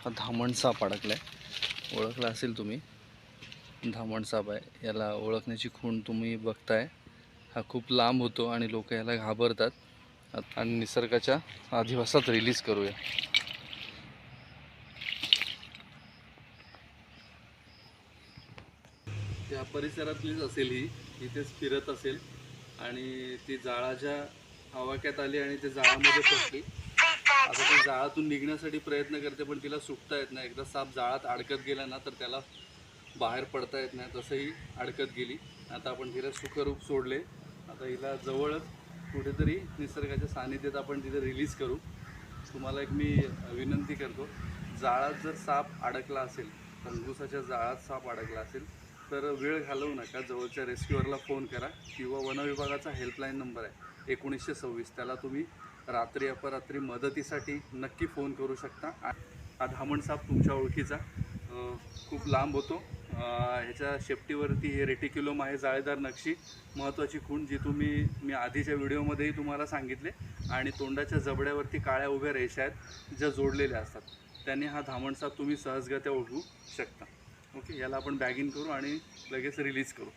हा धामण साप अडकलाय, ओळखला असेल तुम्ही. धामण साप आहे, याला ओळखण्याची खूण तुम्ही बघताय. हा खूप लांब होतो आणि लोक याला घाबरतात. आणि निसर्गाच्या अधिवासात रिलीज करूया. त्या परिसरातलीच असेल ही, इथेच फिरत असेल आणि ती जाळाच्या आवाक्यात आली आणि ते जाळामध्ये फसली. आता ती जाळातून निघण्यासाठी प्रयत्न करते, पण तिला सुटता येत नाही. एकदा साप जाळात अडकत गेला ना तर त्याला बाहेर पडता येत नाही, तसंही अडकत गेली. आता आपण तिला सुखरूप सोडले. आता हिला जवळच कुठेतरी निसर्गाच्या सानिध्यात आपण तिथे रिलीज करू. तुम्हाला एक मी विनंती करतो, जाळात जर साप अडकला असेल, अंगुसाच्या जाळात साप अडकला असेल तर वेळ घालवू नका. जवळच्या रेस्क्यूअरला फोन करा किंवा वनविभागाचा हेल्पलाईन नंबर आहे 1926, त्याला तुम्ही रात्री अपरात्री मदतीसाठी नक्की फोन करू शकता. हा धामण साप तुमच्या ओळखीचा खूप लांब होतो. ह्याच्या शेपटीवरती हे रेटिक्युलम आहे, जाळेदार नक्षी, महत्त्वाची खूण जी मी आधीच्या व्हिडिओमध्येही तुम्हाला सांगितले. आणि तोंडाच्या जबड्यावरती काळ्या उभ्या रेषा आहेत ज्या जोडलेल्या असतात, त्याने हा धामण साप तुम्ही सहजगत्या ओळखू शकता. ओके, याला आपण बॅगिंग करू आणि लगेच रिलीज करू.